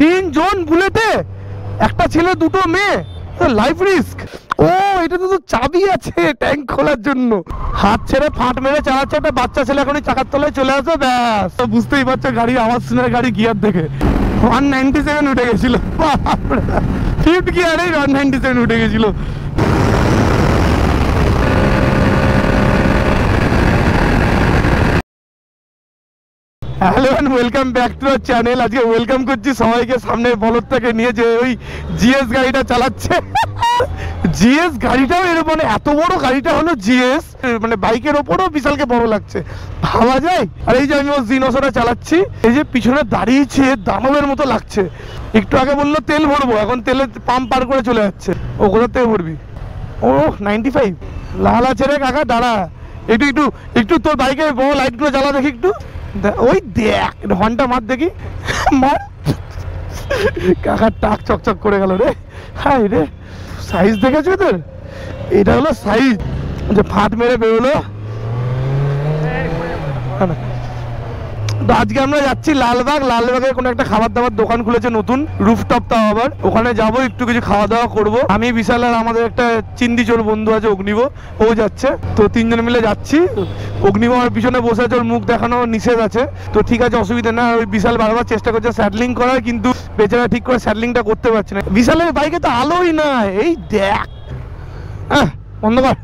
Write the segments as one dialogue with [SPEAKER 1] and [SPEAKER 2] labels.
[SPEAKER 1] 3 জন বুলেটে, একটা ছেলে দুটো মেয়ে, লাইফ রিস্ক। ও এটা তো চাবি আছে ট্যাঙ্ক খোলার জন্য। হাত ছেড়ে ফাট মেরে চালাচ্ছে একটা বাচ্চা ছেলে, এখনই চাকার তলায় চলে আসে, ব্যাস বুঝতেই পারছো গাড়ি আওয়াজ শুনে গাড়ি গিয়ার দেখে 197 উঠে গেছিল। 5th গিয়ারে 197 উঠে গেছিল। Hello and welcome back to our channel. আজকে ওয়েলকাম করছি সবাইকে সামনে বলদটাকে নিয়ে, যে ওই জিএস গাড়িটা চালাচ্ছে। জিএস গাড়িটাও এর মানে এত বড় গাড়িটা হলো জিএস, মানে বাইকের ওপরও বিশালকে বড় লাগছে, ভাবা যায়। আর এই যে আমি ওর জিনোসটা চালাচ্ছি, এই যে পিছনে দাঁড়িয়েছে দানবের মতো লাগছে। একটু আগে বললো তেল ভরবো, এখন তেলের পাম্প পার করে চলে যাচ্ছে। ও কোথা থেকে ভরবি? ও 95 লাল আছে রে কাকা, দাঁড়া একটু একটু একটু তোর বাইকের বড় লাইটগুলো জ্বালা দেখি একটু। ওই দেখ হর্নটা মার দেখি, মার। কাকার টাক চকচক করে গেল রে। হাই রে, সাইজ দেখেছো তোর? এটা হলো সাইজ, যে ফাট মেরে বেরোলো। তো আজকে আমরা যাচ্ছি লালবাগ। লালবাগে কোনো একটা খাবার দাবার দোকান খুলেছে নতুন, রুফটপ, তাও আবার। ওখানে যাবো, একটু কিছু খাওয়া দাওয়া করবো। আমি বিশাল আর আমাদের একটা চিন্দি চোর বন্ধু আছে অগ্নিব, ও যাচ্ছে। তো 3 জন মিলে যাচ্ছি। অগ্নিব আমার পিছনে বসে আছে, ওর মুখ দেখানো নিষেধ আছে। তো ঠিক আছে, অসুবিধা না। ওই বিশাল বারবার চেষ্টা করছে স্যাডলিং করার, কিন্তু বেচারা ঠিক করে স্যাডলিংটা করতে পারছে না। বিশালের বাইকে তো আলোই না, এই দেখ। হ্যাঁ বন্ধ কর।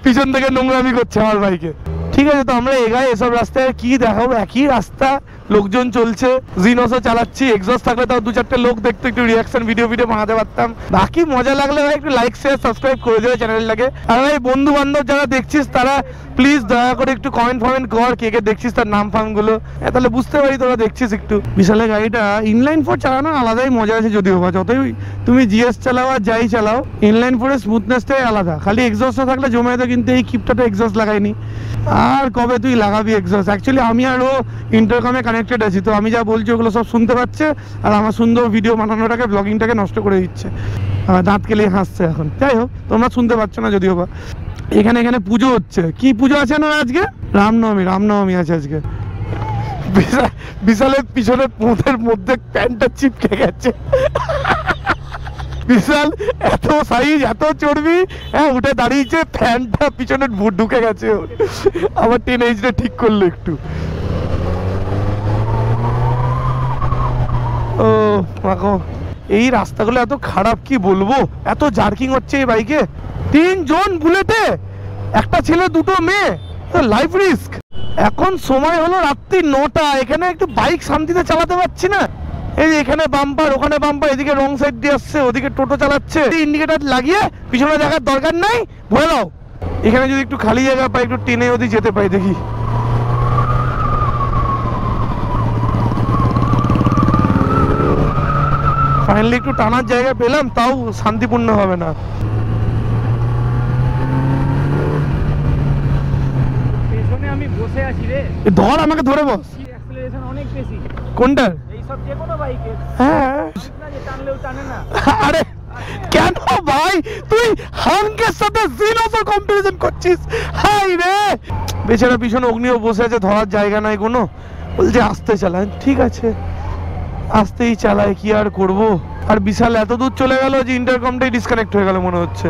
[SPEAKER 1] পিছন থেকে নোংরামি করছে আমার বাইকে। ঠিক আছে, তো আমরা এগাই। এসব রাস্তায় কি দেখাবো, একই রাস্তা, লোকজন চলছে, জিনোসও চালাচ্ছি। এক্সস্ট থাকলে তাও 2-4টে লোক দেখতো, একটু রিয়াকশন ভিডিও বানাতে পারতাম। বাকি মজা লাগলে ভাই একটু লাইক শেয়ার সাবস্ক্রাইব করে দেবে চ্যানেলটাকে। আর ভাই বন্ধু বান্ধব যারা দেখছিস তারা প্লিজ দয়া করে একটু কমেন্ট কর, কে কে দেখছিস তার নাম ফামগুলো, তাহলে বুঝতে পারি তোরা দেখছিস একটু। বিশালের গাড়িটা ইনলাইন 4 চালানো আলাদাই মজা আছে, যদিও বা যতই তুমি জিএস চালাও আর যাই চালাও, ইনলাইন 4-এর স্মুথনেসটাই আলাদা। খালি এক্সস্টটা থাকলে জমে যেত, কিন্তু এই কিপটাতে এক্সস্ট লাগাইনি। আর কবে তুই লাগাবি এক্সস্ট? অ্যাকচুয়ালি আমি আর ও ইন্টারকমে কানেক্টেড আছি, তো আমি যা বলছি ওগুলো সব শুনতে পাচ্ছে, আর আমার সুন্দর ভিডিও বানানোটাকে, ব্লগিংটাকে নষ্ট করে দিচ্ছে। দাঁত কেলিয়ে হাসছে এখন। যাই হোক, তোমরা শুনতে পাচ্ছ না যদিও বা। এখানে পুজো হচ্ছে। কি পুজো আছে না আজকে? রামনবমী আছে আজকে। বিশালের পিছনে পোঁতের মধ্যে প্যান্টটা চিপকে গেছে। বিশাল এত সাইজ, এত চর্বি, হ্যাঁ উঠে দাঁড়িয়েছে, প্যান্টটা পিছনে ঢুকে গেছে। আবার 10H ঠিক করলো একটু। ও মাগো, এই রাস্তাগুলো এত খারাপ, কি বলবো, এত জার্কিং হচ্ছে এই বাইকে। 3 জন বুলেটে, একটা ছেলে দুটো মেয়ে, লাইফ রিস্ক। এখন সময় হলো রাত্রি 9টা, এখানে একটু বাইক শান্তিতে চালাতে পারছি না। এই যে এখানে বাম্পার, ওখানে বাম্পার, এদিকে রং সাইড দিয়ে আসছে, ওদিকে টোটো চালাচ্ছে। ইন্ডিকেটার লাগিয়ে পিছনে দেখার দরকার নাই, ভরে দাও। এখানে যদি একটু খালি জায়গা পাই, একটু টেনে ওদিকে যেতে পাই, দেখি। ফাইনালি একটু টানার জায়গা পেলাম, তাও শান্তিপূর্ণ হবে না।
[SPEAKER 2] পেছনে আমি বসে আছি রে,
[SPEAKER 1] ধর আমাকে, ধরে বস।
[SPEAKER 2] অ্যাক্সেলারেশন অনেক বেশি।
[SPEAKER 1] কোনটার?
[SPEAKER 2] এই সব যে কোনো বাইকের।
[SPEAKER 1] হ্যাঁ,
[SPEAKER 2] না যে টানলেও টানে না।
[SPEAKER 1] আরে কেন ভাই তুই হানকের সাথে জিনোসের কম্পারিজন করছিস? হাই রে, বেচারা পিছনে অগ্নিও বসে আছে, ধরার জায়গা নাই কোনো, বলছে আস্তে চালান। ঠিক আছে, আস্তেই চালায়, কি আর করব। আর বিশাল এত দূর চলে গেল যে ইন্টারকমটাই ডিসকানেক্ট হয়ে গেল মনে হচ্ছে।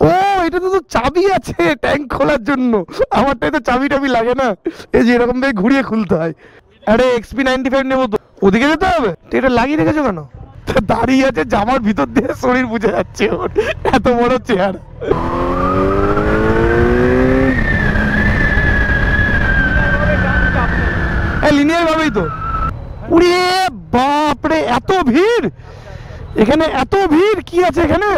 [SPEAKER 1] ও এটা তো চাবি আছে ট্যাঙ্ক খোলার জন্য, আমারটাই তো চাবি টাবি লাগে না, এই যে এরকম ভাবে ঘুরিয়ে খুলতে হয়। আরে XP 95 নেবো তো, ওদিকে যেতে হবে। এটা লাগিয়ে রেখেছো কেন? দাঁড়িয়ে আছে, জামার ভিতর দিয়ে শরীর বুঝে যাচ্ছে ওর, এত বড় চেয়ার। লিনিয়ার ভাবেই তো। উড়ে বাপরে, এত ভিড় এখানে, এত ভিড় কি আছে এখানে?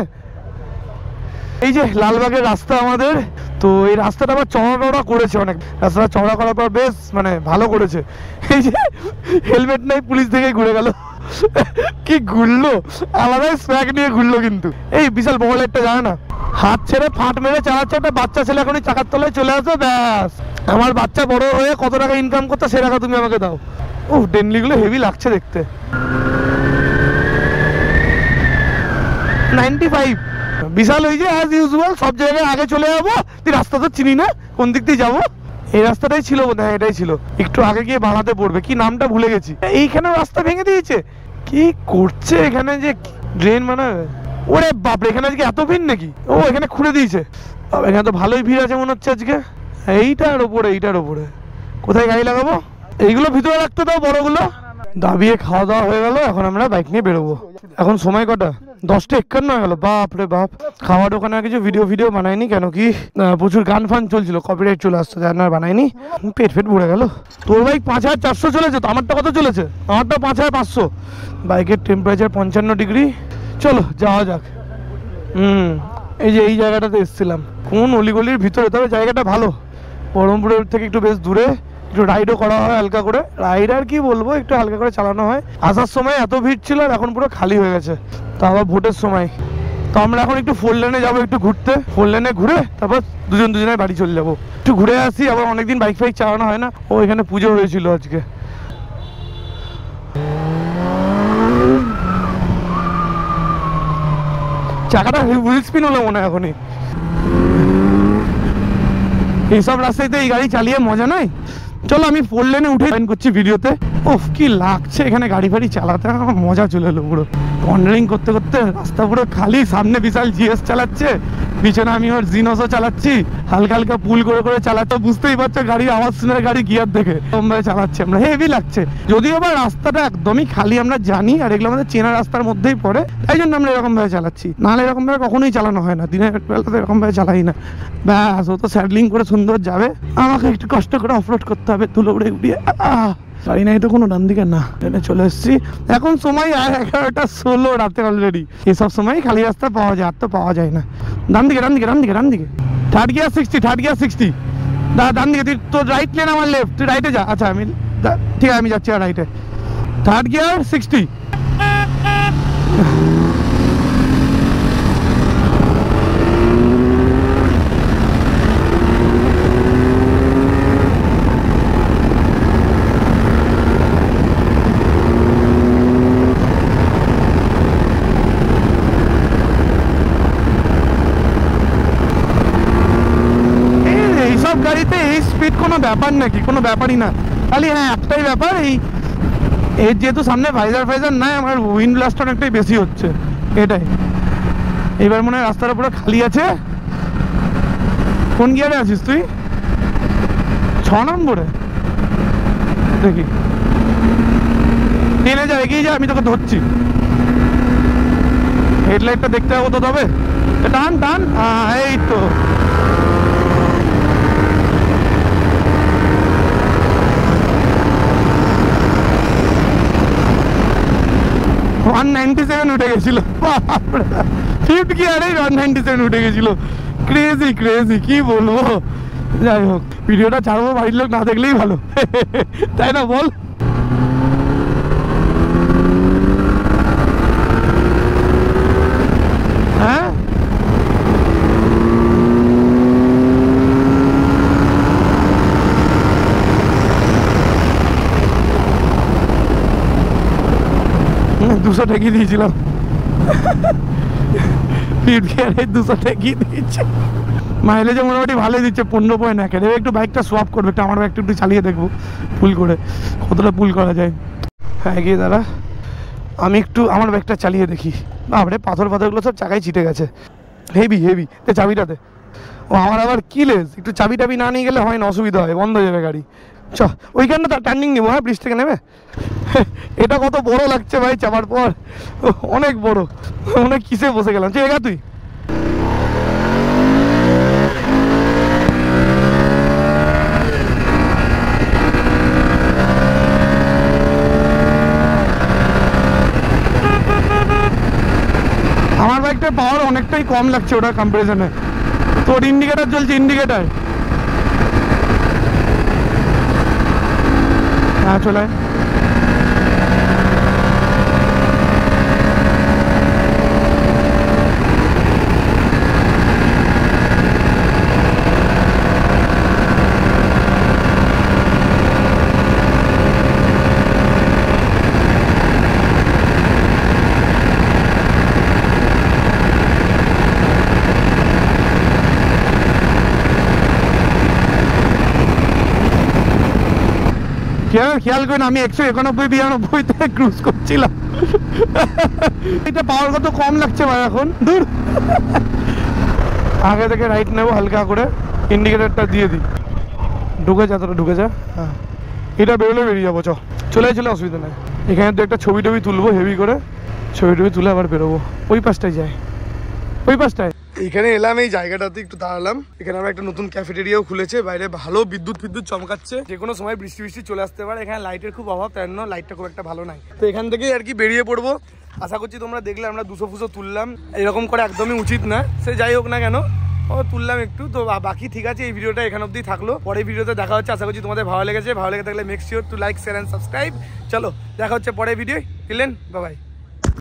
[SPEAKER 1] এই যে লালবাগের রাস্তা আমাদের, তো এই রাস্তাটা আবার চওড়া করেছে অনেক। রাস্তাটা চওড়া করার পর বেশ মানে ভালো করেছে। এই যে হেলমেট নাই, পুলিশ দেখে ঘুরে গেল। কি ঘুরলো, আলাদাই স্প্যাক নিয়ে ঘুরলো। কিন্তু এই বিশাল বড় লাইটটা জানে না, হাত ছেড়ে ফাট মেরে চালাচ্ছে একটা বাচ্চা ছেলে, এখনই চাকার তলায় চলে আসবে, ব্যাস। আমার বাচ্চা বড় হয়ে কত টাকা ইনকাম করতে, সে টাকা তুমি আমাকে দাও। ও ডেনলিগুলো হেভি লাগছে দেখতে। 95 বিশাল, ওই যে অ্যাজ ইউজুয়াল সব জায়গায় আগে চলে যাবো। তুই রাস্তা তো চিনি না, কোন দিক দিয়ে যাবো, এই রাস্তাটাই ছিল বোধ হয়, এটাই ছিল, একটু আগে গিয়ে বাড়াতে পড়বে, কি নামটা ভুলে গেছি। এইখানে রাস্তা ভেঙে দিয়েছে, কি করছে এখানে, যে ড্রেন বানাবে। ওরে বাপরে, এখানে আজকে এত ভিড় নাকি? ও এখানে খুঁড়ে দিয়েছে, এখানে তো ভালোই ভিড় আছে মনে হচ্ছে আজকে। এইটার ওপরে, এইটার ওপরে কোথায় গাড়ি লাগাবো? এইগুলো ভিতরে রাখতে দাও, বড়গুলো। দাবিয়ে খাওয়া দাওয়া হয়ে গেল, এখন আমরা বাইক নিয়ে বেরোবো। এখন সময় কটা? 10:51 হয়ে গেল। বাপ রে বাপ। খাওয়ার ওখানে কিছু ভিডিও বানাইনি, কেন কি প্রচুর গান ফান চলছিল, কপিরাইট চলে আসছে, যার আর বানাইনি। পেট ভরে গেল। তোর বাইক 5400 চলেছে তো, আমারটা কত চলেছে? আমারটা 5500। বাইকের টেম্পারেচার 55 ডিগ্রি। চলো যাওয়া যাক। এই যে এই জায়গাটাতে এসেছিলাম, কোন অলিগলির ভিতরে, তবে জায়গাটা ভালো। বহরমপুরের থেকে একটু বেশ দূরে, একটু রাইডও করা হয় হালকা করে। রাইড আর কি বলবো, একটু হালকা করে চালানো হয়। আসার সময় এত ভিড় ছিল, আর এখন পুরো খালি হয়ে গেছে, তা আবার ভোটের সময়। তো আমরা এখন একটু 4 লেনে যাবো, একটু ঘুরতে। 4 লেনে ঘুরে তারপর দুজনের বাড়ি চলে যাবো। একটু ঘুরে আসি, আবার অনেকদিন বাইক ফাইক চালানো হয় না। ও এখানে পুজো হয়েছিল আজকে। চাকাটা হুইল স্পিন হলো মনে হয় এখনই। এইসব রাস্তায় এই গাড়ি চালিয়ে মজা নাই। চলো আমি 4 লেনে উঠে জয়েন করছি ভিডিওতে। ওফ কি লাগছে এখানে গাড়ি ফাড়ি চালাতে, আমার মজা চলে এলো পুরো। কর্নারিং করতে করতে রাস্তা পুরো খালি, সামনে বিশাল জিএস চালাচ্ছে, পিছনে আমি ওর জিনোসও চালাচ্ছি, হালকা হালকা পুল করে করে চালাতে। বুঝতেই পারছো গাড়ির আওয়াজ শুনে, গাড়ি গিয়ার দেখে তোমরা চালাচ্ছি আমরা, হেভি লাগছে। যদিও বা রাস্তাটা একদমই খালি, আমরা জানি, আর এগুলো আমাদের চেনা রাস্তার মধ্যেই পড়ে, তাই জন্য আমরা এরকম ভাবে চালাচ্ছি। নাহলে এরকম ভাবে কখনোই চালানো হয় না, দিনের বেলাতে এরকম ভাবে চালাই না। ব্যাস, ও তো স্যাডলিং করে সুন্দর যাবে, আমাকে একটু কষ্ট করে অফরোড করতে হবে, তুলো উড়ে উড়িয়ে। গাড়ি নাই তো কোনো, ডান দিকে না, ট্রেনে চলে এসেছি। এখন সময় 11:16 রাতে অলরেডি। এসব সময় খালি রাস্তা পাওয়া যায়, আর তো পাওয়া যায় না। ডান দিকে, ডান দিকে, ডান দিকে, ডান দিকে। Third gear 60, third gear 60। ডান দিকে, তুই তোর রাইট লেন, আমার লেফট, তুই রাইটে যা। আচ্ছা আমি ঠিক আছে, আমি যাচ্ছি আর রাইটে। Third gear 60। গাড়িতে এই স্পিড কোনো ব্যাপার নাকি? কোনো ব্যাপারই না। খালি হ্যাঁ একটাই ব্যাপার, এই যেহেতু সামনে ভাইজার নাই, আমার উইন্ড ব্লাস্ট অনেকটাই বেশি হচ্ছে, এটাই। এবার মনে হয় রাস্তাটা পুরো খালি আছে। কোন গিয়ারে আছিস তুই? 6 নম্বরে দেখি। টেনে যা, এগিয়ে যা, আমি তোকে ধরছি। হেডলাইটটা দেখতে হবে তো, তবে টান টান। এই তো 197 উঠে গেছিল। ফিফথ গিয়ারে 197 উঠে গেছিল। ক্রেজি ক্রেজি, কি বলবো। যাই হোক, ভিডিওটা ছাড়বো, বাড়ির লোক না দেখলেই ভালো, তাই না বল? হ্যাঁ দুশো ঠেকিয়ে দিয়েছিলাম, ফিফথ গিয়ারে 200 ঠেকিয়ে দিয়েছে। মাইলেজে মোটামুটি ভালোই দিচ্ছে, 15.1। এবার একটু বাইকটা সোয়াপ করবে, একটু আমার বাইকটা একটু চালিয়ে দেখবো পুল করে, কতটা পুল করা যায়। হ্যাঁ গিয়ে দাঁড়া, আমি একটু আমার বাইকটা চালিয়ে দেখি। বাপরে, পাথরগুলো সব চাকায় চিটে গেছে, হেভি হেভি। চাবিটাতে ও আমার আবার কিলেস, একটু চাবি টাবি না নিয়ে গেলে হয় না, অসুবিধা হয়, বন্ধ হয়ে যাবে গাড়ি। চ ওইখানটা তার টার্নিং নিবো। হ্যাঁ, ব্রিজ থেকে নেবে। এটা কত বড় লাগছে ভাই চাপার পর, অনেক বড়, অনেক কিসে বসে গেলাম। তুই এগা, তুই আমার বাইকটার পাওয়ার অনেকটাই কম লাগছে ওটা কম্পারিজনে। তোর ইন্ডিকেটার জ্বলছে, ইন্ডিকেটার। হ্যাঁ চলে খেয়াল করেন আমি 191-92-তে ক্রুজ করছিলাম। এটা পাওয়ার কত কম লাগছে ভাই এখন, দূর। আগে থেকে রাইট নেবো হালকা করে, ইন্ডিকেটারটা দিয়ে দিই। ঢুকে যা, তোরা ঢুকে যা। হ্যাঁ, এটা বেরোলে বেরিয়ে যাবো। চলে অসুবিধা নেই। এখানে তো একটা ছবি টবি তুলবো হেভি করে, ছবি টবি তুলে আবার বেরোবো। ওই পাশটায় যাই, ওই পাশটায়। এইখানে এলাম, এই জায়গাটাতে একটু দাঁড়ালাম। এখানে আবার একটা নতুন ক্যাফেটেরিয়াও খুলেছে, বাইরে ভালো বিদ্যুৎ চমকাচ্ছে। যে কোনো সময় বৃষ্টি চলে আসতে পারে। এখানে লাইটের খুব অভাব, তাই জন্য লাইটটা খুব একটা ভালো নাই। তো এখান থেকেই আর কি বেরিয়ে পড়বো। আশা করছি তোমরা দেখলে আমরা 200 তুললাম, এরকম করে একদমই উচিত না। সে যাই হোক না কেন, তুললাম একটু। তো বাকি ঠিক আছে, এই ভিডিওটা এখান অব্দি থাকলো। পরের ভিডিওতে দেখা হচ্ছে। আশা করছি তোমাদের ভালো লেগেছে। ভালো লেগে থাকলে make sure to like, share and subscribe. চলো দেখা হচ্ছে পরের ভিডিও। Bye bye.